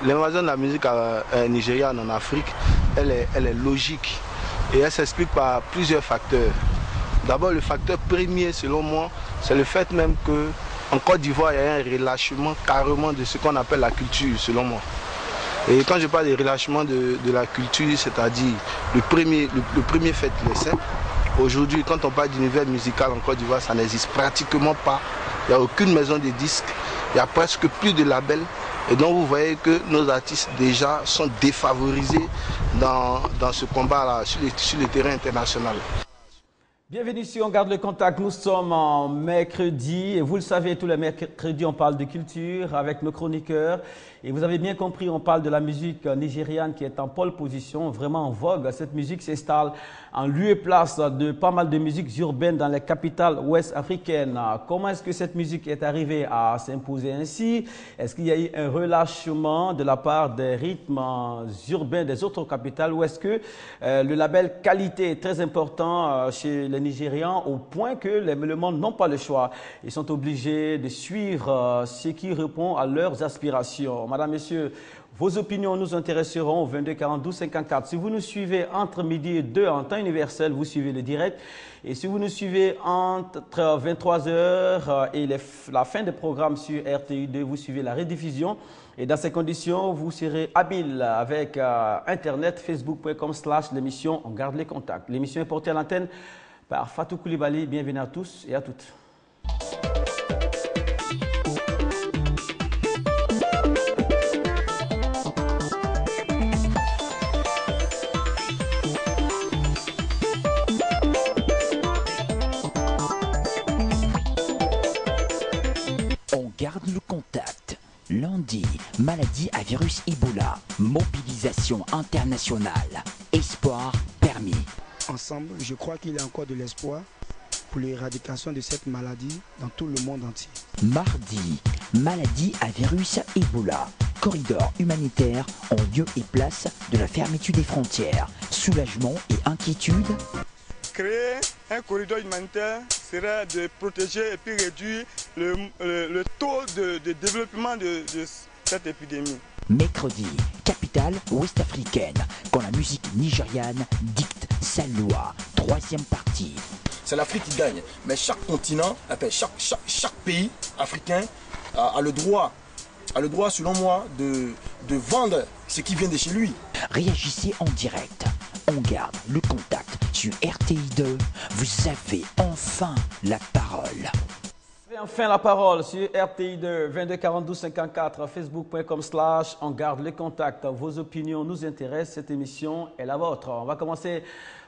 l'invasion de la musique nigériane en Afrique, elle est logique et elle s'explique par plusieurs facteurs. D'abord, le facteur premier, selon moi, c'est le fait même qu'en Côte d'Ivoire, il y a un relâchement carrément de ce qu'on appelle la culture, selon moi. Et quand je parle de relâchement de la culture, c'est-à-dire le premier fait, les simple. Aujourd'hui, quand on parle d'univers musical en Côte d'Ivoire, ça n'existe pratiquement pas. Il n'y a aucune maison de disques, il y a presque plus de labels. Et donc vous voyez que nos artistes déjà sont défavorisés dans ce combat-là, sur le terrain international. Bienvenue sur On Garde le Contact. Nous sommes en mercredi et vous le savez, tous les mercredis, on parle de culture avec nos chroniqueurs. Et vous avez bien compris, on parle de la musique nigériane qui est en pole position, vraiment en vogue. Cette musique s'installe en lieu et place de pas mal de musiques urbaines dans les capitales ouest africaines. Comment est-ce que cette musique est arrivée à s'imposer ainsi? Est-ce qu'il y a eu un relâchement de la part des rythmes urbains des autres capitales ou est-ce que le label qualité est très important chez les Nigérians au point que le monde n'ont pas le choix. Ils sont obligés de suivre ce qui répond à leurs aspirations. Madame, Messieurs, vos opinions nous intéresseront au 22 42 54. Si vous nous suivez entre midi et 2 en temps universel, vous suivez le direct. Et si vous nous suivez entre 23h et la fin des programmes sur RTI2, vous suivez la rediffusion. Et dans ces conditions, vous serez habile avec Internet, facebook.com/l'émission On Garde les Contacts. L'émission est portée à l'antenne par Fatou Koulibaly. Bienvenue à tous et à toutes. On garde le contact. Lundi, maladie à virus Ebola, mobilisation internationale, espoir permis. Ensemble, je crois qu'il y a encore de l'espoir pour l'éradication de cette maladie dans tout le monde entier. Mardi, maladie à virus Ebola, corridor humanitaire en lieu et place de la fermeture des frontières, soulagement et inquiétude. Créer un corridor humanitaire serait de protéger et puis réduire le taux de développement de cette épidémie. Mercredi, capitale ouest-africaine, quand la musique nigériane dicte sa loi. Troisième partie. C'est l'Afrique qui gagne, mais chaque continent, chaque pays africain a le droit, selon moi, de vendre ce qui vient de chez lui. Réagissez en direct. On garde le contact sur RTI2. Vous avez enfin la parole. Enfin la parole sur RTI2 22 42 54 facebook.com/on garde les contacts. Vos opinions nous intéressent, cette émission est la vôtre. On va commencer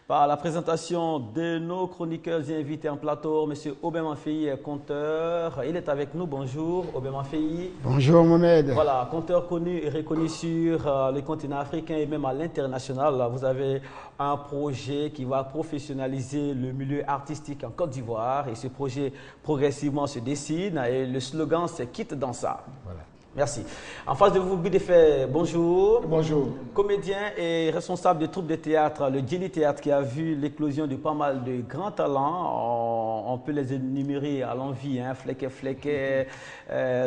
par la présentation de nos chroniqueurs et invités en plateau. Monsieur Obem Afeyi est conteur. Il est avec nous. Bonjour Obem Afeyi. Bonjour Mohamed. Voilà, conteur connu et reconnu sur le continent africain et même à l'international. Vous avez un projet qui va professionnaliser le milieu artistique en Côte d'Ivoire et ce projet progressivement se dessine et le slogan c'est « Quitte dans ça ». Voilà. Merci. En face de vous, Bidefé, bonjour. Bonjour. Comédien et responsable de troupe de théâtre, le Djeli Théâtre, qui a vu l'éclosion de pas mal de grands talents. On peut les énumérer à l'envie, hein, Fleke,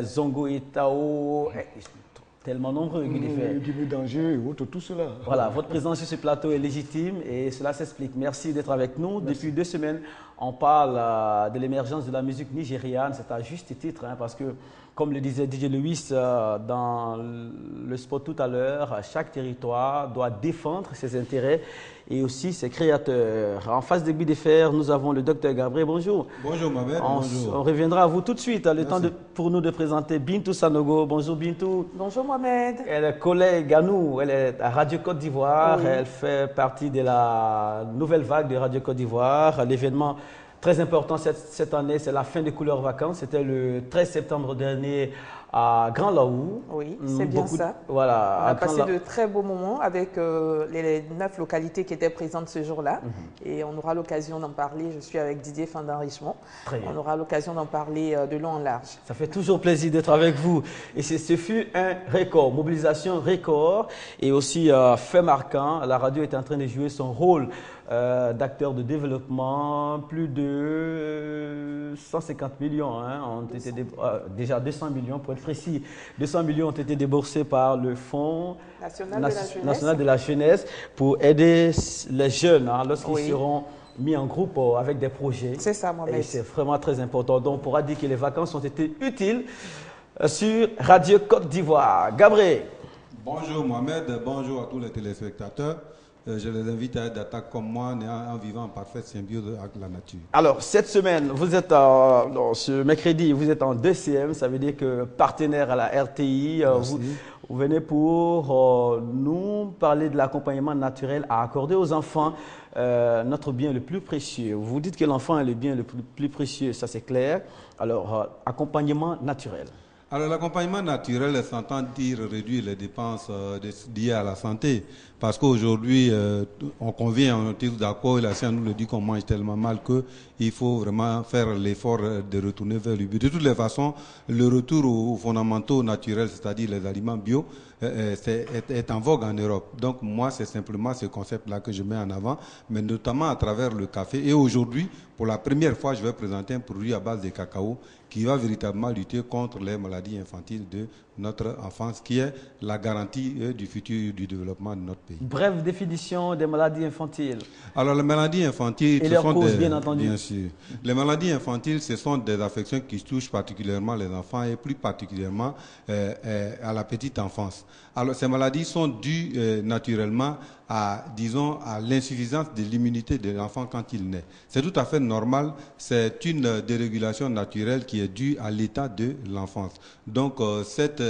Zongo Etao, tellement nombreux. Djibril Danger et tout cela. Voilà, votre présence sur ce plateau est légitime et cela s'explique. Merci d'être avec nous. Merci. Depuis 2 semaines, on parle de l'émergence de la musique nigériane. C'est à juste titre, hein, parce que comme le disait DJ Lewis dans le spot tout à l'heure, chaque territoire doit défendre ses intérêts et aussi ses créateurs. En face de Bidefé, nous avons le docteur Gabriel. Bonjour. Bonjour Mohamed. Bonjour. On reviendra à vous tout de suite. Le temps pour nous de présenter Bintou Sanogo. Bonjour Bintou. Bonjour Mohamed. Elle est collègue à nous. Elle est à Radio Côte d'Ivoire. Oui. Elle fait partie de la nouvelle vague de Radio Côte d'Ivoire. L'événement très important cette année, c'est la fin des couleurs vacances. C'était le 13 septembre dernier à Grand Laou. Oui, c'est bien ça. Voilà, on a passé de très beaux moments avec les 9 localités qui étaient présentes ce jour-là. Et on aura l'occasion d'en parler. Je suis avec Didier Fin d'Enrichement. On aura l'occasion d'en parler de long en large. Ça fait toujours plaisir d'être avec vous. Et ce fut un record, mobilisation record et aussi fait marquant. La radio est en train de jouer son rôle d'acteurs de développement. Plus de 150 millions ont été déjà 200 millions pour être précis. 200 millions ont été déboursés par le Fonds national de la jeunesse pour aider les jeunes lorsqu'ils seront mis en groupe avec des projets. C'est ça, Mohamed. Et c'est vraiment très important. Donc, on pourra dire que les vacances ont été utiles sur Radio Côte d'Ivoire. Gabriel. Bonjour Mohamed, bonjour à tous les téléspectateurs. Je les invite à être d'attaque comme moi, en vivant en parfaite symbiose avec la nature. Alors, cette semaine, vous êtes ce mercredi, vous êtes en 2CM, ça veut dire que partenaire à la RTI, vous venez pour nous parler de l'accompagnement naturel à accorder aux enfants, notre bien le plus précieux. Vous dites que l'enfant est le bien le plus précieux, ça c'est clair. Alors, accompagnement naturel. Alors, l'accompagnement naturel s'entend dire réduire les dépenses liées à la santé. Parce qu'aujourd'hui, on convient, on est tous d'accord, et la science nous le dit qu'on mange tellement mal qu'il faut vraiment faire l'effort de retourner vers le but. De toutes les façons, le retour aux fondamentaux naturels, c'est-à-dire les aliments bio, est en vogue en Europe. Donc moi, c'est simplement ce concept-là que je mets en avant, mais notamment à travers le café. Et aujourd'hui, pour la première fois, je vais présenter un produit à base de cacao qui va véritablement lutter contre les maladies infantiles de notre enfance, qui est la garantie du futur du développement de notre pays. Brève définition des maladies infantiles. Alors, les maladies infantiles, ce sont des, bien entendu. Bien sûr. Les maladies infantiles, ce sont des affections qui touchent particulièrement les enfants et plus particulièrement à la petite enfance. Alors, ces maladies sont dues naturellement à, disons, à l'insuffisance de l'immunité de l'enfant quand il naît. C'est tout à fait normal. C'est une dérégulation naturelle qui est due à l'état de l'enfance. Donc, cette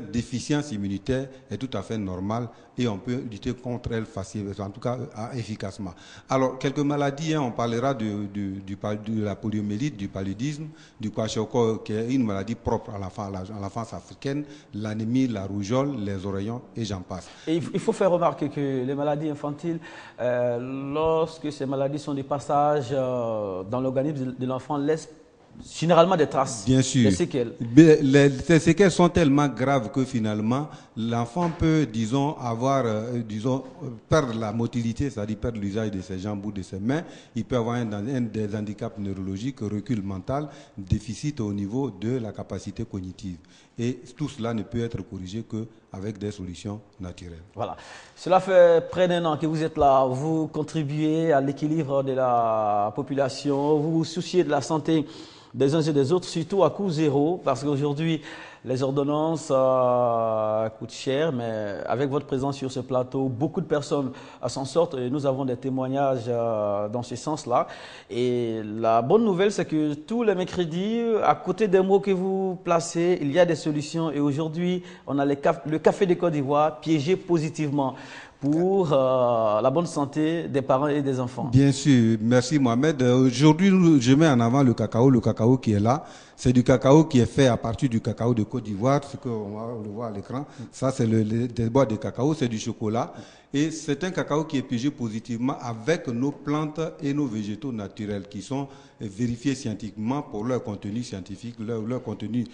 déficience immunitaire est tout à fait normale et on peut lutter contre elle facilement, en tout cas efficacement. Alors, quelques maladies, on parlera de la poliomyélite, du paludisme, du kwashiorkor, qui est une maladie propre à l'enfance africaine, l'anémie, la rougeole, les oreillons et j'en passe. Et il faut faire remarquer que les maladies infantiles, lorsque ces maladies sont des passages dans l'organisme de l'enfant, laissent généralement des traces, bien sûr, des séquelles. Ces séquelles sont tellement graves que finalement, l'enfant peut, disons, perdre la motilité, c'est-à-dire perdre l'usage de ses jambes ou de ses mains. Il peut avoir des handicaps neurologiques, recul mental, déficit au niveau de la capacité cognitive. Et tout cela ne peut être corrigé qu'avec des solutions naturelles. Voilà. Cela fait près d'un an que vous êtes là. Vous contribuez à l'équilibre de la population. Vous vous souciez de la santé des uns et des autres, surtout à coût zéro, parce qu'aujourd'hui, les ordonnances coûtent cher, mais avec votre présence sur ce plateau, beaucoup de personnes s'en sortent et nous avons des témoignages dans ce sens-là. Et la bonne nouvelle, c'est que tous les mercredis, à côté des mots que vous placez, il y a des solutions. Et aujourd'hui, on a le Café de Côte d'Ivoire piégé positivement pour la bonne santé des parents et des enfants. Bien sûr, merci Mohamed. Aujourd'hui, je mets en avant le cacao qui est là. C'est du cacao qui est fait à partir du cacao de Côte d'Ivoire, ce qu'on va le voir à l'écran. Ça, c'est des bois de cacao, c'est du chocolat. Et c'est un cacao qui est piégé positivement avec nos plantes et nos végétaux naturels qui sont vérifiés scientifiquement pour leur contenu scientifique, leur contenu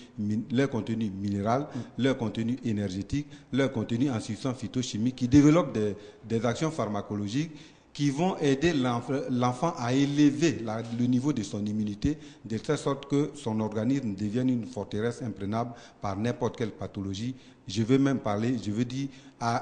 minéral, leur contenu énergétique, leur contenu en substances phytochimiques qui développent des actions pharmacologiques qui vont aider l'enfant à élever le niveau de son immunité de telle sorte que son organisme devienne une forteresse imprenable par n'importe quelle pathologie. Je veux dire,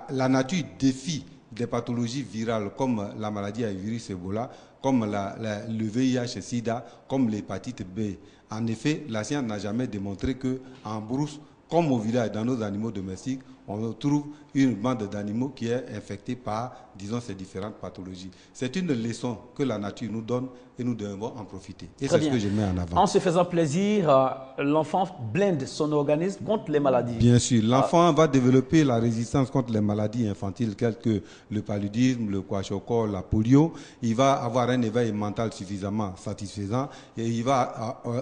la nature défie des pathologies virales comme la maladie à virus Ebola, comme le VIH-Sida, comme l'hépatite B. En effet, la science n'a jamais démontré qu'en brousse, comme au village, dans nos animaux domestiques, on trouve une bande d'animaux qui est infectée par, disons, ces différentes pathologies. C'est une leçon que la nature nous donne et nous devons en profiter. Et c'est ce que je mets en avant. En se faisant plaisir, l'enfant blinde son organisme contre les maladies. Bien sûr, l'enfant va développer la résistance contre les maladies infantiles telles que le paludisme, le kwashiorkor, la polio. Il va avoir un éveil mental suffisamment satisfaisant et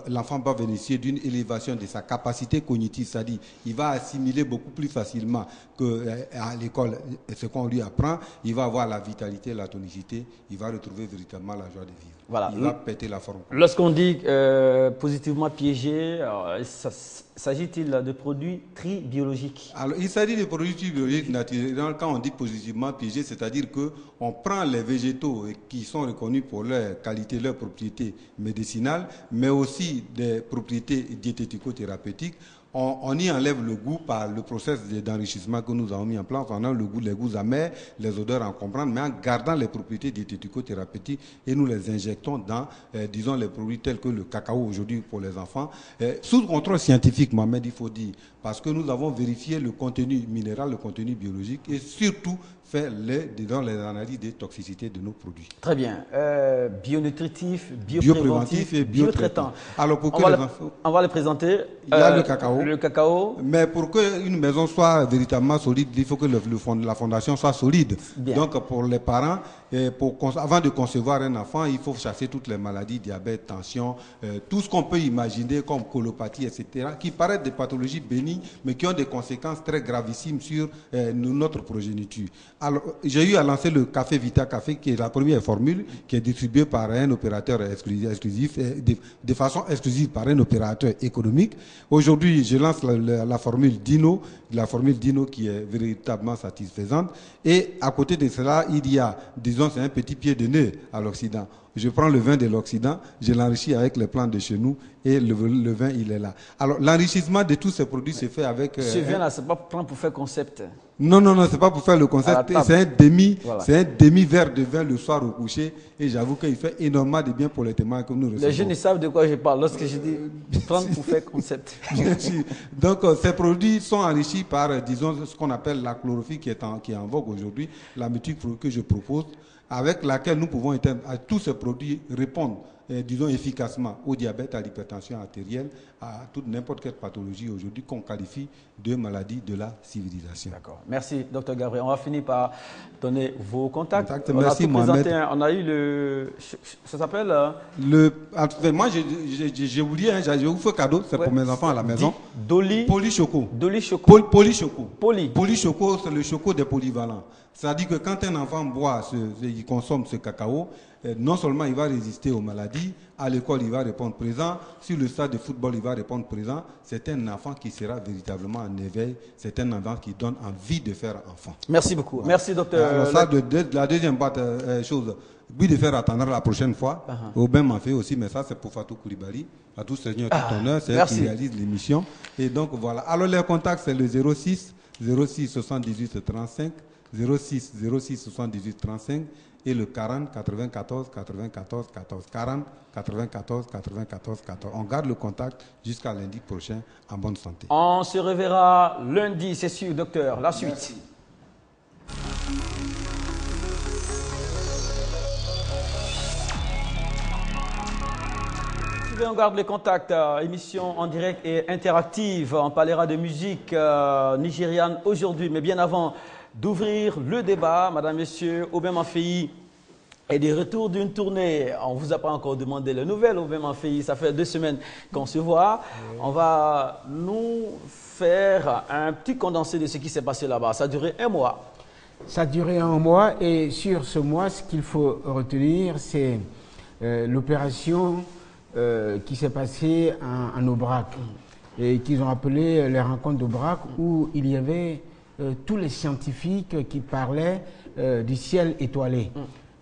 l'enfant va bénéficier d'une élévation de sa capacité cognitive, c'est-à-dire il va assimiler beaucoup plus facilement l'enrichissement qu'à l'école, ce qu'on lui apprend, il va avoir la vitalité, la tonicité, il va retrouver véritablement la joie de vivre. Voilà. Il va péter la forme. Lorsqu'on dit positivement piégé, s'agit-il de produits tribiologiques? Alors, il s'agit de produits tribiologiques naturels. Quand on dit positivement piégé, c'est-à-dire qu'on prend les végétaux qui sont reconnus pour leur qualité, leurs propriétés médicinales, mais aussi des propriétés diétético-thérapeutiques. On y enlève le goût par le processus d'enrichissement que nous avons mis en place. On a le goût, les goûts amers, les odeurs en comprendre, mais en gardant les propriétés diétético-thérapeutiques et nous les injectons dans, disons, les produits tels que le cacao aujourd'hui pour les enfants. Sous contrôle scientifique, Mohamed, il faut dire, parce que nous avons vérifié le contenu minéral, le contenu biologique et surtout fait les analyses des toxicités de nos produits. Très bien. Bionutritif, biopréventif et biotraitant. Alors pour que on va les présenter. Il y a le cacao. Le cacao. Mais pour qu'une maison soit véritablement solide, il faut que la fondation soit solide. Bien. Donc pour les parents, avant de concevoir un enfant, il faut chasser toutes les maladies, diabète, tension, tout ce qu'on peut imaginer comme colopathie, etc., qui paraissent des pathologies bénignes, mais qui ont des conséquences très gravissimes sur notre progéniture. Alors, j'ai eu à lancer le Café Vita Café, qui est la première formule, qui est distribuée par un opérateur exclusif, de façon exclusive par un opérateur économique. Aujourd'hui, je lance la formule Dino, qui est véritablement satisfaisante. Et à côté de cela, il y a, disons, c'est un petit pied de nez à l'Occident. Je prends le vin de l'Occident, je l'enrichis avec les plantes de chez nous et le vin, il est là. Alors, l'enrichissement de tous ces produits se fait avec... Ce vin-là, ce n'est pas pour faire concept. Non, ce n'est pas pour faire le concept. C'est un demi-verre de vin le soir au coucher. Et j'avoue qu'il fait énormément de bien pour les témoins que nous recevons. Les jeunes, ils savent de quoi je parle lorsque je dis prendre pour faire concept. Donc, ces produits sont enrichis par, disons, ce qu'on appelle la chlorophylle qui est en vogue aujourd'hui, la méthode que je propose, avec laquelle nous pouvons à tous ces produits répondre, disons, efficacement au diabète, à l'hypertension artérielle, à toute n'importe quelle pathologie aujourd'hui qu'on qualifie de maladie de la civilisation. D'accord. Merci, Dr Gabriel. On va finir par donner vos contacts. Merci, Mohamed. On a eu le... Ça s'appelle... Moi, j'ai oublié, je vous fais cadeau, c'est pour mes enfants à la maison. Polychoco. Polychoco, c'est le choco des polyvalents. C'est-à-dire que quand un enfant il consomme ce cacao, non seulement il va résister aux maladies, à l'école il va répondre présent, sur le stade de football il va répondre présent, c'est un enfant qui sera véritablement en éveil, c'est un enfant qui donne envie de faire enfant. Merci beaucoup. Voilà. Merci docteur. Alors ça, la deuxième chose, but de faire attendre la prochaine fois, Aubin m'en fait aussi, mais ça c'est pour Fatou Koulibaly, à tout Seigneur, tout honneur, c'est elle qui réalise l'émission. Et donc voilà, alors les contacts c'est le 06 78 35, 06 78 35 et le 40 94 94 14 40 94 94 14. On garde le contact jusqu'à lundi prochain en bonne santé. On se reverra lundi, c'est sûr, docteur. La suite. Merci. On garde le contact, émission en direct et interactive. On parlera de musique nigériane aujourd'hui, mais bien avant d'ouvrir le débat, madame, monsieur, Aubin Manfeyi est de retour d'une tournée. On ne vous a pas encore demandé les nouvelles, Aubin Manfeyi, ça fait 2 semaines qu'on se voit. On va nous faire un petit condensé de ce qui s'est passé là-bas. Ça a duré 1 mois. Ça a duré 1 mois et sur ce mois, ce qu'il faut retenir, c'est l'opération qui s'est passée en Aubrac et qu'ils ont appelé les rencontres d'Aubrac où il y avait tous les scientifiques qui parlaient du ciel étoilé.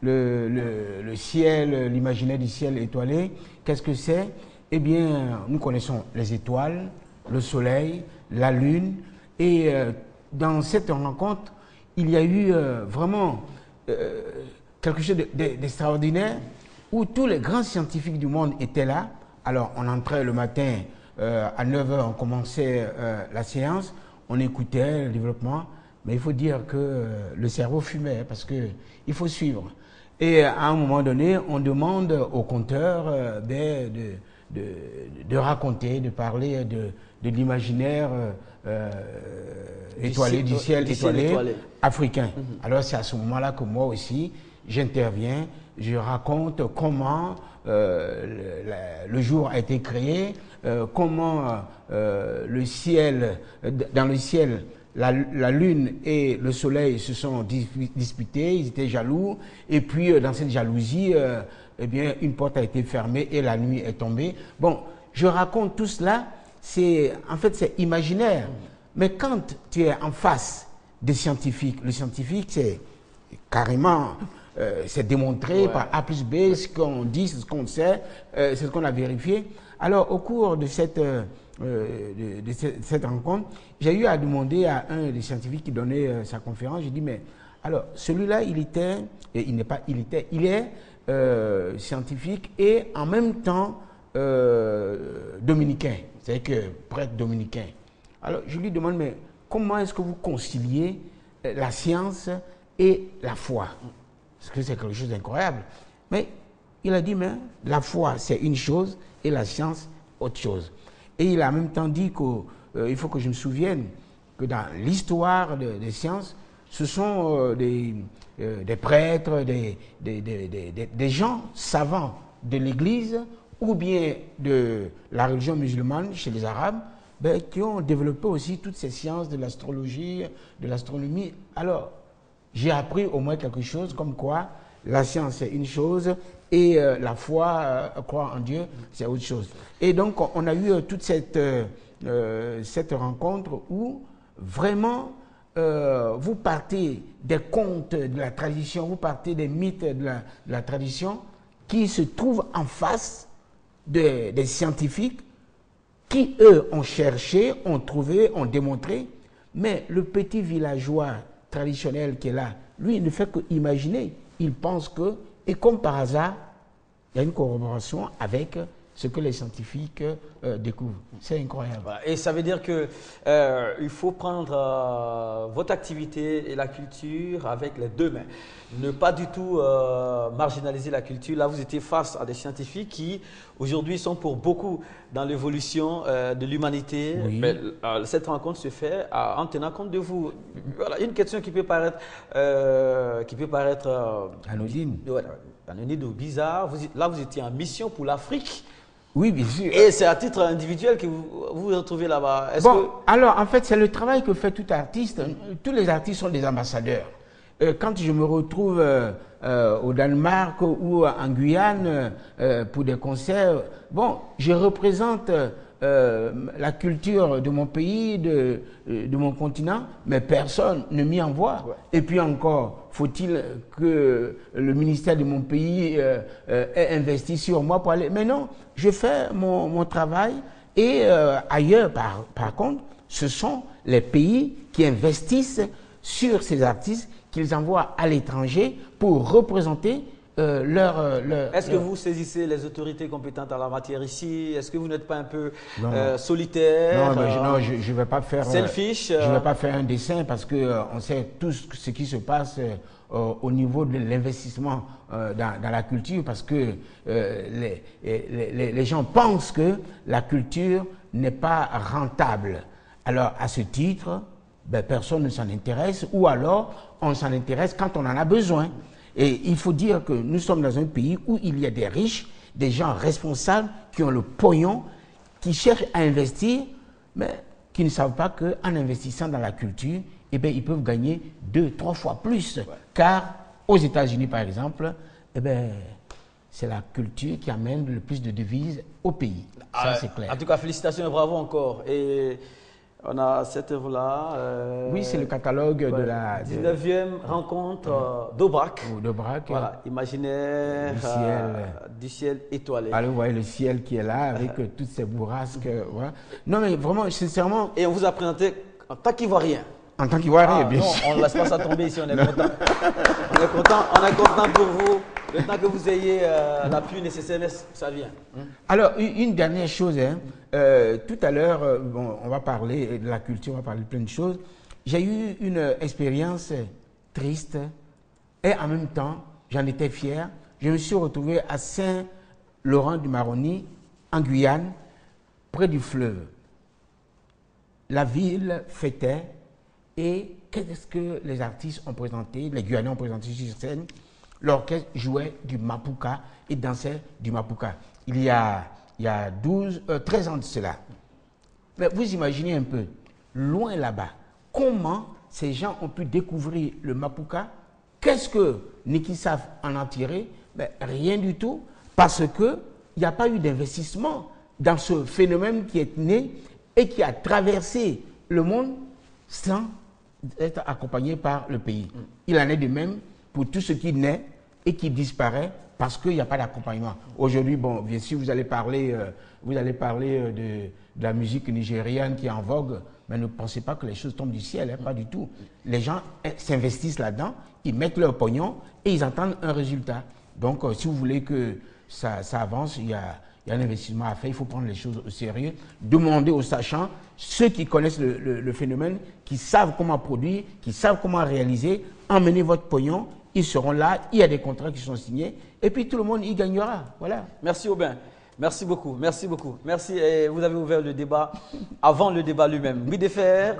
Le ciel, l'imaginaire du ciel étoilé, qu'est-ce que c'est? Eh bien, nous connaissons les étoiles, le soleil, la lune. Et dans cette rencontre, il y a eu vraiment quelque chose d'extraordinaire où tous les grands scientifiques du monde étaient là. Alors, on entrait le matin à 9 h, on commençait la séance. On écoutait le développement, mais il faut dire que le cerveau fumait parce qu'il faut suivre. Et à un moment donné, on demande au conteur de raconter, de parler de l'imaginaire étoilé, du ciel étoilé africain. Alors c'est à ce moment-là que moi aussi, j'interviens, je raconte comment le jour a été créé, comment dans le ciel, la Lune et le Soleil se sont disputés, ils étaient jaloux, et puis dans cette jalousie, eh bien, une porte a été fermée et la nuit est tombée. Bon, je raconte tout cela, en fait c'est imaginaire, mais quand tu es en face des scientifiques, le scientifique c'est carrément, c'est démontré par A plus B, ce qu'on dit, ce qu'on sait, c'est ce qu'on a vérifié. Alors au cours de cette rencontre, j'ai eu à demander à un des scientifiques qui donnait sa conférence, j'ai dit, mais alors celui-là, il est scientifique et en même temps dominicain, c'est-à-dire que prêtre dominicain. Alors je lui demande, mais comment est-ce que vous conciliez la science et la foi? Parce que c'est quelque chose d'incroyable. Mais il a dit, mais la foi c'est une chose et la science autre chose. Et il a en même temps dit qu'il faut que je me souvienne que dans l'histoire des sciences, ce sont des prêtres, des gens savants de l'Église ou bien de la religion musulmane chez les Arabes, qui ont développé aussi toutes ces sciences de l'astrologie, de l'astronomie. Alors, j'ai appris au moins quelque chose comme quoi la science c'est une chose et la foi, croire en Dieu, c'est autre chose. Et donc, on a eu toute cette rencontre où vraiment vous partez des contes de la tradition, vous partez des mythes de la tradition qui se trouvent en face des scientifiques qui, eux, ont cherché, ont trouvé, ont démontré, mais le petit villageois traditionnel qui est là, lui, il ne fait qu'imaginer. Il pense que, et comme par hasard, il y a une corroboration avec ce que les scientifiques découvrent. C'est incroyable. Et ça veut dire que il faut prendre votre activité et la culture avec les deux mains. Ne pas du tout marginaliser la culture. Là, vous étiez face à des scientifiques qui, aujourd'hui, sont pour beaucoup dans l'évolution de l'humanité. Oui. Mais cette rencontre se fait en tenant compte de vous. Voilà, une question qui peut paraître anodine. Voilà, anodine ou bizarre. Là, vous étiez en mission pour l'Afrique. Oui, bien sûr. Et c'est à titre individuel que vous vous retrouvez là-bas. Alors, en fait, c'est le travail que fait tout artiste. Tous les artistes sont des ambassadeurs. Quand je me retrouve au Danemark ou en Guyane pour des concerts, bon, je représente la culture de mon pays, de mon continent, mais personne ne m'y envoie. Ouais. Et puis encore, faut-il que le ministère de mon pays ait investi sur moi pour aller... Mais non, je fais mon travail et ailleurs, par contre, ce sont les pays qui investissent sur ces artistes qu'ils envoient à l'étranger pour représenter Est-ce que vous saisissez les autorités compétentes en la matière ici? Est-ce que vous n'êtes pas un peu solitaire? Non, je ne vais pas faire... selfish? Je ne vais pas faire un dessin parce qu'on sait tout ce qui se passe au niveau de l'investissement dans la culture, parce que les gens pensent que la culture n'est pas rentable. Alors, à ce titre, personne ne s'en intéresse, ou alors on s'en intéresse quand on en a besoin. Et il faut dire que nous sommes dans un pays où il y a des riches, des gens responsables qui ont le pognon, qui cherchent à investir, mais qui ne savent pas qu'en investissant dans la culture, eh bien, ils peuvent gagner 2-3 fois plus. Ouais. Car aux États-Unis, par exemple, eh bien, c'est la culture qui amène le plus de devises au pays. Ça, c'est clair. En tout cas, félicitations et bravo encore. Et on a cette œuvre-là. Oui, c'est le catalogue de la 19e rencontre d'Aubrac. D'Aubrac. Voilà, imaginaire du ciel étoilé. Alors, vous voyez le ciel qui est là avec toutes ces bourrasques. Voilà. Non, mais vraiment, sincèrement. Et on vous a présenté en tant qu'Ivoirien. En tant qu'Ivoirien, bien sûr. On ne laisse pas ça tomber ici, on est content. On est content pour vous. Le temps que vous ayez l'appui nécessaire, ça vient. Alors, une dernière chose. Tout à l'heure, on va parler de la culture, on va parler de plein de choses. J'ai eu une expérience triste et en même temps, j'en étais fier. Je me suis retrouvé à Saint-Laurent-du-Maroni, en Guyane, près du fleuve. La ville fêtait. Et qu'est-ce que les artistes ont présenté, les Guyanais ont présenté sur scène? L'orchestre jouait du mapuka et dansait du mapuka. Il y a 13 ans de cela. Mais vous imaginez un peu, loin là-bas, comment ces gens ont pu découvrir le Mapuka. Qu'est-ce que Niki Saf en a tiré? Ben, rien du tout, parce qu'il n'y a pas eu d'investissement dans ce phénomène qui est né et qui a traversé le monde sans être accompagné par le pays. Il en est de même pour tout ce qui naît et qui disparaît parce qu'il n'y a pas d'accompagnement. Aujourd'hui, bon, bien sûr, vous allez parler de la musique nigériane qui est en vogue, mais ne pensez pas que les choses tombent du ciel, hein, pas du tout. Les gens s'investissent là-dedans, ils mettent leur pognon et ils entendent un résultat. Donc, si vous voulez que ça avance, il y a un investissement à faire, il faut prendre les choses au sérieux, demander aux sachants, ceux qui connaissent le phénomène, qui savent comment produire, qui savent comment réaliser, emmenez votre pognon, ils seront là, il y a des contrats qui sont signés, et puis tout le monde y gagnera. Voilà. Merci Aubin. Merci beaucoup, merci beaucoup. Merci, et vous avez ouvert le débat avant le débat lui-même. Guy Defer,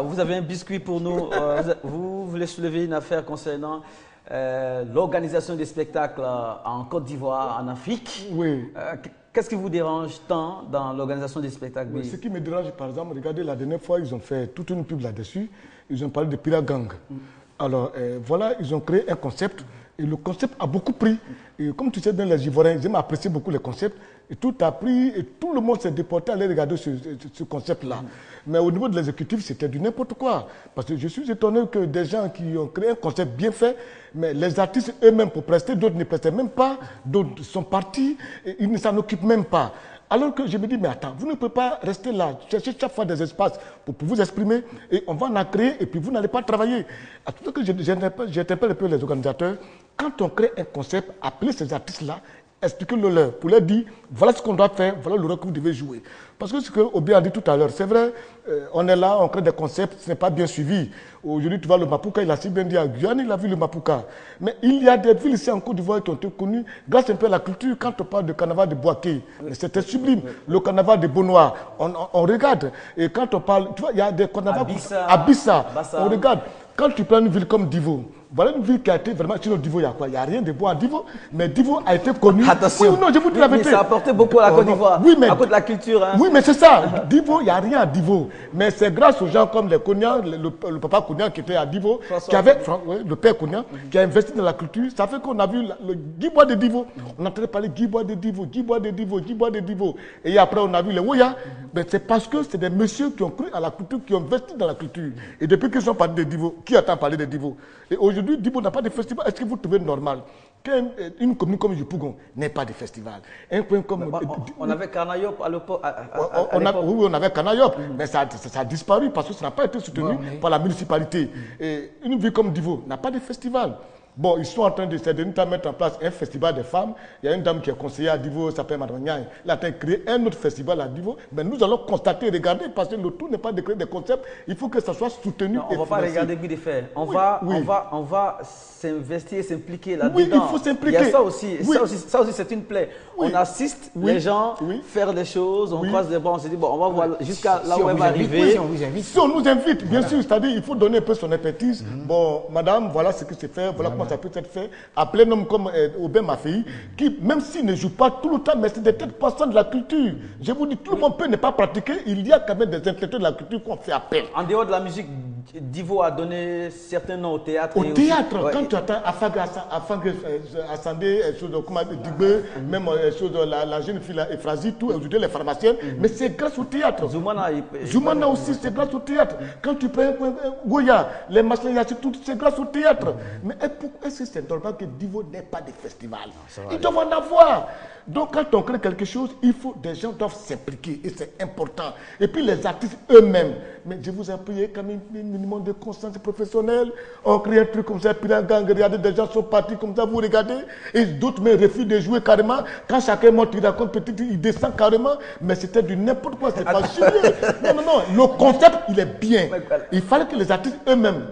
vous avez un biscuit pour nous. Vous voulez soulever une affaire concernant l'organisation des spectacles en Côte d'Ivoire, en Afrique. Oui. Qu'est-ce qui vous dérange tant dans l'organisation des spectacles? Oui, ce qui me dérange, par exemple, regardez, la dernière fois, ils ont fait toute une pub là-dessus. Ils ont parlé de Pirate Gang. Alors, voilà, ils ont créé un concept. Et le concept a beaucoup pris. Et comme tu sais, dans les Ivoiriens, ils aiment apprécier beaucoup les concepts. Et tout a pris, et tout le monde s'est déporté à aller regarder ce concept-là. Mais au niveau de l'exécutif, c'était du n'importe quoi. Parce que je suis étonné que des gens qui ont créé un concept bien fait, mais les artistes eux-mêmes pour prester, d'autres ne prestaient même pas, d'autres sont partis, et ils ne s'en occupent même pas. Alors que je me dis, mais attends, vous ne pouvez pas rester là, chercher chaque fois des espaces pour vous exprimer, et on va en créer, et puis vous n'allez pas travailler. À tout ce que j'interpelle un peu les organisateurs, quand on crée un concept, appelez ces artistes-là, expliquez-le-leur, pour leur dire, voilà ce qu'on doit faire, voilà le rôle que vous devez jouer. Parce que ce que Obi a dit tout à l'heure, c'est vrai, on est là, on crée des concepts, ce n'est pas bien suivi. Aujourd'hui, tu vois le Mapuka, il a si bien dit à Guyane, il a vu le Mapuka. Mais il y a des villes ici en Côte d'Ivoire qui ont été connues grâce un peu à la culture. Quand on parle de carnaval de Boaké, c'était sublime. Le carnaval de Bonois, on regarde. Et quand on parle, tu vois, il y a des carnavals à Bissa, on regarde. Quand tu prends une ville comme Divo, voilà une ville qui a été vraiment... Sinon, Divo, il y a quoi? Il n'y a rien de beau à Divo, mais Divo a été connu... Attention, oui, non, je vous dis la vérité. Ça a apporté beaucoup à la Côte d'Ivoire, oui, mais... à cause de la culture. Hein. Oui, mais c'est ça. Divo, il n'y a rien à Divo. Mais c'est grâce aux gens comme les Kounia, le papa Kounia qui était à Divo, qui avait, le père Kounia, qui a investi dans la culture. Ça fait qu'on a vu le Guibois de Divo. On entendait parler Guibois de Divo, Guibois de Divo, Guibois de Divo. Et après, on a vu les Woya. Mais c'est parce que c'est des messieurs qui ont cru à la culture, qui ont investi dans la culture. Et depuis qu'ils sont parlés de Divo, qui attend parler de Divo? Et aujourd'hui, Divo n'a pas de festival. Est-ce que vous trouvez normal qu'une commune comme Yopougon n'ait pas de festival? Un point comme... on avait Kanayop à l'époque. Oui, on avait Kanayop, mais ça a disparu parce que ça n'a pas été soutenu par la municipalité. Et une ville comme Divo n'a pas de festival. Bon, ils sont en train de mettre en place un festival des femmes. Il y a une dame qui est conseillère à Divo, s'appelle Madame Niaï. Elle a créé un autre festival à Divo. Mais nous allons constater, regarder, parce que le tout n'est pas de créer des concepts. Il faut que ça soit soutenu. Non, on ne va pas regarder Guy Defer. On va s'investir, s'impliquer là-dedans. Oui, il faut s'impliquer. Il y a ça aussi. Ça aussi, c'est une plaie. On assiste les gens faire des choses, on croise des bras, on se dit, bon, on va voir jusqu'à là où elle va arriver. Si on nous invite, bien sûr, c'est-à-dire il faut donner un peu son expertise. Bon, madame, voilà ce que c'est fait, voilà comment ça peut être fait. Appelez un homme comme Aubin Mafei, qui, même s'il ne joue pas tout le temps, mais c'est des têtes passantes de la culture. Je vous dis, tout le monde peut ne pas pratiquer. Il y a quand même des intellectuels de la culture qu'on fait appel. En dehors de la musique, Divo a donné certains noms au théâtre. Au théâtre, quand tu attends Afang Asandé, Digbe, même la jeune fille Efrazi, tout, aujourd'hui les pharmaciennes, mais c'est grâce au théâtre. Zoumana aussi, c'est grâce au théâtre. Quand tu prends Goya, les Maslaya, c'est grâce au théâtre. Mais est-ce que c'est normal que Divo n'ait pas de festival? Ils doivent en avoir. Donc quand on crée quelque chose, des gens doivent s'impliquer et c'est important. Et puis les artistes eux-mêmes. Mais je vous ai prié quand même un minimum de conscience professionnelle. On crée un truc comme ça, puis regardez, des gens sont partis comme ça, vous regardez. Et d'autres même refusent de jouer carrément. Quand chacun monte, il raconte peut-être, il descend carrément. Mais c'était du n'importe quoi, c'est pas sérieux. Non, le concept, il est bien. Il fallait que les artistes eux-mêmes,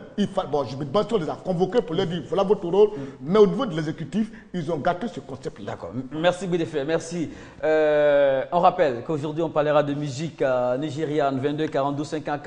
bon, je me demande si on les a convoqués pour leur dire, voilà votre rôle. Mais au niveau de l'exécutif, ils ont gâté ce concept-là. D'accord. Merci Guy Defer, merci. On rappelle qu'aujourd'hui, on parlera de musique nigériane, 22 42 54.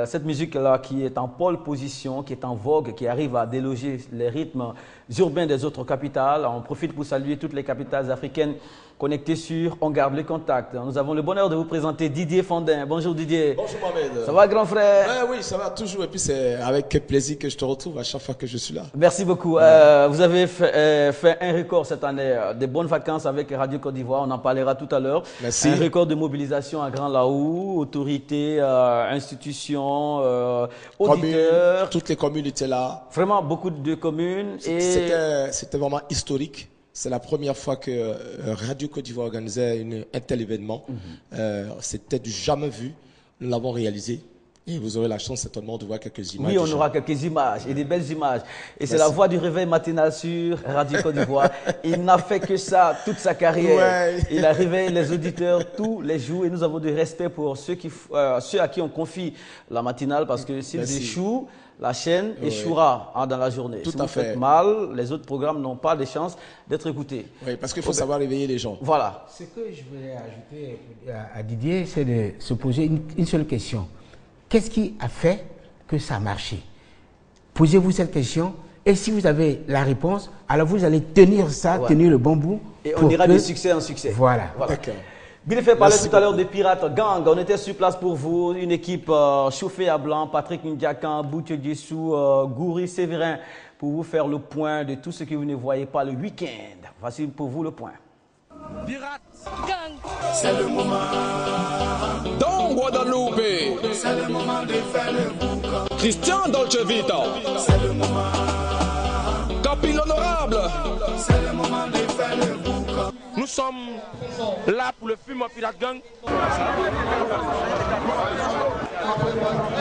Cette musique-là qui est en pole position, qui est en vogue, qui arrive à déloger les rythmes urbains des autres capitales. On profite pour saluer toutes les capitales africaines connectées sur On garde le contact. Nous avons le bonheur de vous présenter Didier Fandin. Bonjour Didier. Bonjour Mohamed. Ça va grand frère? Oui, ça va toujours. Et puis c'est avec plaisir que je te retrouve à chaque fois que je suis là. Merci beaucoup. Vous avez fait un record cette année, des bonnes vacances avec Radio Côte d'Ivoire. On en parlera tout à l'heure. Merci. Un record de mobilisation à Grand Laou, autorités, institutions, auditeurs. Toutes les communes étaient là. Vraiment beaucoup de communes. C'était vraiment historique. C'est la première fois que Radio Côte d'Ivoire organisait un tel événement. C'était du jamais vu. Nous l'avons réalisé. Et vous aurez la chance certainement de voir quelques images. Oui, on aura quelques images et des belles images. Et c'est la voix du réveil matinal sur Radio Côte d'Ivoire. Il n'a fait que ça toute sa carrière. Ouais. Il a réveillé les auditeurs tous les jours et nous avons du respect pour ceux à qui on confie la matinale parce que s'ils échouent, la chaîne échouera dans la journée. Tout si à vous fait. faites mal, les autres programmes n'ont pas de chance d'être écoutés. Oui, parce qu'il faut savoir réveiller les gens. Voilà. Ce que je voulais ajouter à Didier, c'est de se poser une seule question. Qu'est-ce qui a fait que ça a marché? Posez-vous cette question et si vous avez la réponse, alors vous allez tenir ça, tenir le bon bout. Et on ira de succès en succès. Voilà. D'accord. Bill parlait tout à l'heure des Pirates Gang. On était sur place pour vous. Une équipe chauffée à blanc. Patrick Ndiakan, Boutio Djessou, Gouri Séverin pour vous faire le point de tout ce que vous ne voyez pas le week-end. Voici pour vous le point. Pirates Gang. C'est le moment. Don Guadalupe. C'est le moment de faire le boucan. Christian Dolce Vita. C'est le moment. Capi l'honorable. C'est le moment de faire le boucan. Nous sommes là pour le film Pirate Gang. En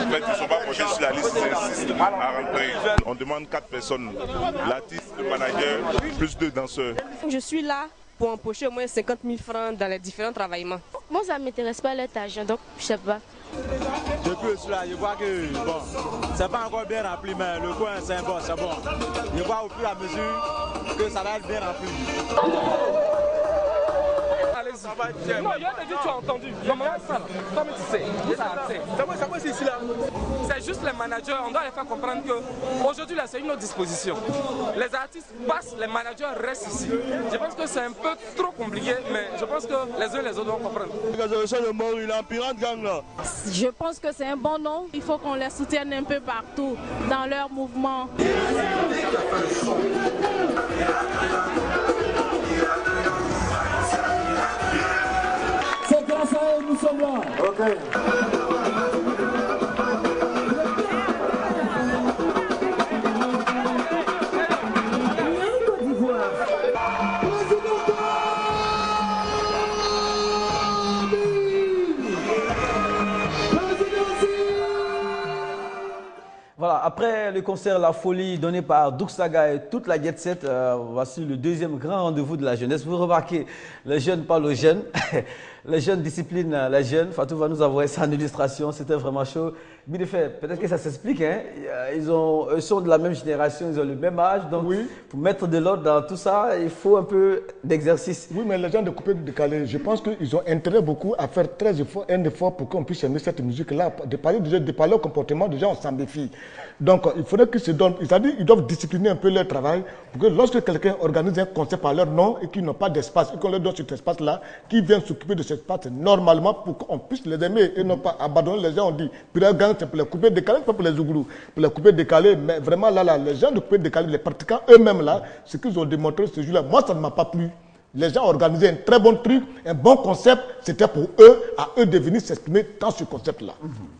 fait, ils ne sont pas posés sur la liste, c'est 6 à rentrer. On demande 4 personnes, l'artiste, le manager, plus 2 danseurs. Je suis là pour empocher au moins 50 000 francs dans les différents travaillements. Moi, ça ne m'intéresse pas l'être argent, donc je ne sais pas. Depuis cela, je vois que bon, c'est pas encore bien rempli, mais le coin c'est bon, c'est bon. Je vois au fur et à mesure que ça va être bien rempli. Ça va être bien. Non, il y a des tu as entendu. Non, mais ça, comme tu sais, c'est ici là. C'est juste les managers, on doit les faire comprendre qu'aujourd'hui là, c'est une autre disposition. Les artistes passent, les managers restent ici. Je pense que c'est un peu trop compliqué, mais je pense que les uns et les autres vont comprendre. Le mot, il est en Pirate Gang là. Je pense que c'est un bon nom. Il faut qu'on les soutienne un peu partout dans leur mouvement. C'est grâce à eux nous sommes là. Ok. Voilà, après le concert La Folie donné par Duxaga et toute la Jet Set, voici le deuxième grand rendez-vous de la jeunesse. Vous remarquez, les jeunes parlent aux jeunes, les jeunes disciplinent les jeunes. Fatou va nous avoir ça en illustration, c'était vraiment chaud. Mais de fait, peut-être que ça s'explique, hein? Ils sont de la même génération, ils ont le même âge, donc pour mettre de l'ordre dans tout ça, il faut un peu d'exercice. Oui, mais les gens de couper de décaler, je pense qu'ils ont intérêt beaucoup à faire un effort pour qu'on puisse aimer cette musique-là. De parler au comportement, déjà on s'en méfie. Donc il faudrait qu'ils se donnent, c'est-à-dire ils doivent discipliner un peu leur travail pour que lorsque quelqu'un organise un concert par leur nom et qu'ils n'ont pas d'espace, et qu'on leur donne cet espace-là, qu'ils viennent s'occuper de cet espace normalement pour qu'on puisse les aimer et non pas abandonner les gens. On dit, Pirate Gang, c'est pour les couper décalés, pas pour les Zouglous, pour les couper décalés, mais vraiment là, les gens de couper décalés, les pratiquants eux-mêmes là, ce qu'ils ont démontré ce jour-là, moi ça ne m'a pas plu. Les gens ont organisé un très bon truc, un bon concept. C'était pour eux, à eux de venir s'exprimer dans ce concept-là.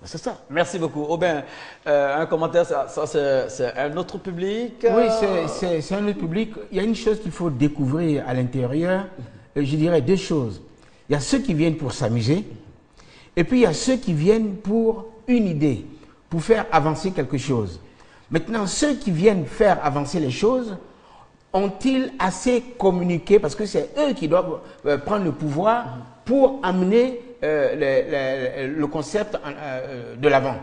C'est ça. Merci beaucoup. Aubin, un commentaire, ça c'est un autre public Oui, c'est un autre public. Il y a une chose qu'il faut découvrir à l'intérieur. Je dirais deux choses. Il y a ceux qui viennent pour s'amuser. Et puis il y a ceux qui viennent pour une idée, pour faire avancer quelque chose. Maintenant, ceux qui viennent faire avancer les choses, ont-ils assez communiqué, parce que c'est eux qui doivent prendre le pouvoir pour amener le concept de l'avant.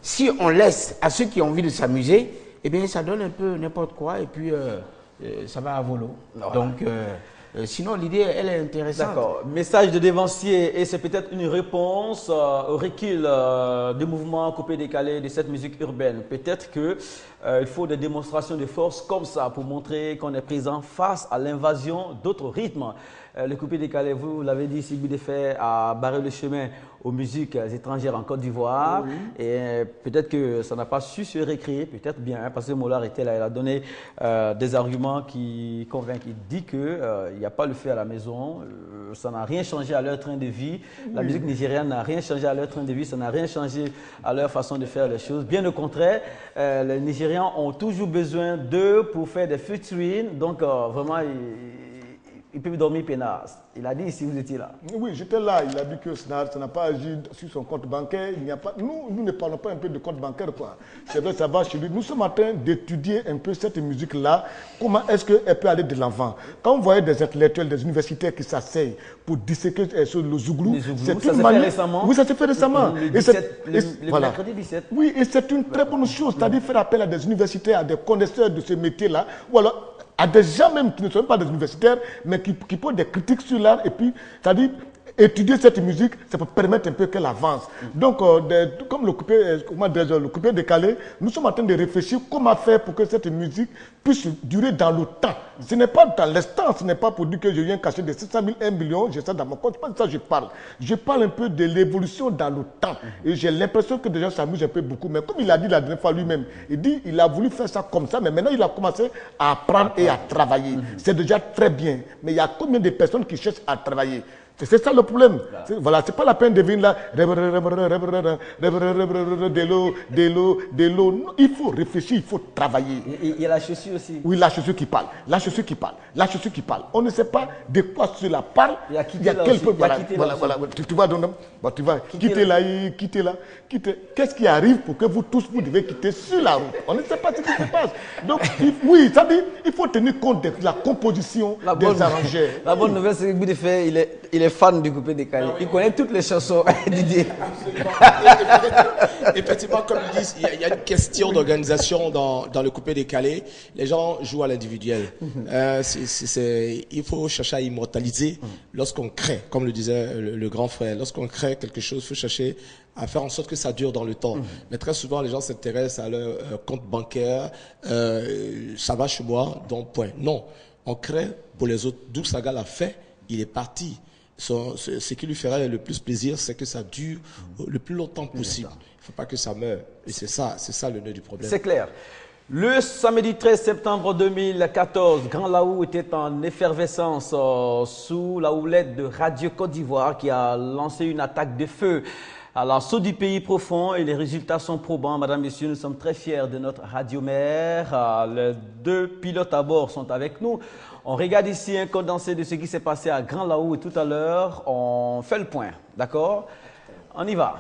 Si on laisse à ceux qui ont envie de s'amuser, eh bien ça donne un peu n'importe quoi et puis ça va à volo. Voilà. Donc Sinon, l'idée, elle est intéressante. D'accord. Message de Dévancier, et c'est peut-être une réponse au recul du mouvement coupé-décalé de cette musique urbaine. Peut-être qu'il faut des démonstrations de force comme ça pour montrer qu'on est présent face à l'invasion d'autres rythmes. Le coupé-décalé, vous l'avez dit, Sybille Defay a barré le chemin aux musiques étrangères en Côte d'Ivoire. Oui. Et peut-être que ça n'a pas su se récréer, peut-être bien, hein, parce que Mollard était là, il a donné des arguments qui convainquent. Il dit qu'il n'y a pas le feu à la maison, ça n'a rien changé à leur train de vie. La musique nigériane n'a rien changé à leur train de vie, ça n'a rien changé à leur façon de faire les choses. Bien au contraire, les Nigérians ont toujours besoin d'eux pour faire des featuring. Donc vraiment, il peut dormir peinard. Il a dit si vous étiez là. Oui, j'étais là. Il a dit que ça n'a pas agi sur son compte bancaire. Il n'y a pas, nous ne parlons pas un peu de compte bancaire, quoi. C'est vrai, ça va chez lui. Nous sommes en train d'étudier un peu cette musique-là. Comment est-ce qu'elle peut aller de l'avant? Quand vous voyez des intellectuels, des universitaires qui s'asseyent pour disséquer sur le zouglou, c'est une manière. Récemment. Oui, ça s'est fait récemment. Le mercredi 17. Oui, et c'est une très bonne chose. C'est-à-dire faire appel à des universitaires, à des connaisseurs de ce métier-là, ou alors à des gens même qui ne sont même pas des universitaires, mais qui posent des critiques sur l'art, et puis, c'est-à-dire, étudier cette musique, ça peut permettre un peu qu'elle avance. Donc, comme le coupé décalé, nous sommes en train de réfléchir comment faire pour que cette musique puisse durer dans le temps. Ce n'est pas dans l'instant, ce n'est pas pour dire que je viens cacher des 600 000, 1 million, j'ai ça dans mon compte, c'est pas de ça que je parle. Je parle un peu de l'évolution dans le temps. Et j'ai l'impression que des gens s'amusent un peu beaucoup. Mais comme il a dit la dernière fois lui-même, il dit il a voulu faire ça comme ça, mais maintenant il a commencé à apprendre et à travailler. C'est déjà très bien. Mais il y a combien de personnes qui cherchent à travailler? C'est ça le problème. Voilà, c'est pas la peine de venir là. Il faut réfléchir, il faut travailler. Il y a la chaussure aussi. Oui, la chaussure qui parle. La chaussure qui parle. La chaussure qui parle. On ne sait pas de quoi cela parle. Il y a quelques. Voilà. Tu vas donc. Tu vas quitter là, quitter là. Qu'est-ce qui arrive pour que vous tous, vous devez quitter sur la route? On ne sait pas ce qui se passe. Donc, oui, ça dit, il faut tenir compte de la composition des arrangeurs. La bonne nouvelle, c'est que Sybille Defay, il est fan du coupé décalé. Il connaît toutes les chansons, Didier. Effectivement, comme ils disent, il y a une question d'organisation dans le coupé décalé. Les gens jouent à l'individuel. Il faut chercher à immortaliser lorsqu'on crée, comme le disait le grand frère. Lorsqu'on crée quelque chose, il faut chercher à faire en sorte que ça dure dans le temps. Mais très souvent, les gens s'intéressent à leur compte bancaire. Ça va chez moi, donc point. Non, on crée pour les autres. Doux Saga l'a fait, il est parti. Ce qui lui ferait le plus plaisir, c'est que ça dure le plus longtemps possible. Il ne faut pas que ça meure. Et c'est ça le nœud du problème. C'est clair. Le samedi 13 septembre 2014, Grand Laou était en effervescence sous la houlette de Radio Côte d'Ivoire qui a lancé une attaque de feu à l'assaut du pays profond et les résultats sont probants. Madame, Messieurs, nous sommes très fiers de notre radio-mère. Les deux pilotes à bord sont avec nous. On regarde ici un condensé de ce qui s'est passé à Grand Laou et tout à l'heure, on fait le point. D'accord? On y va.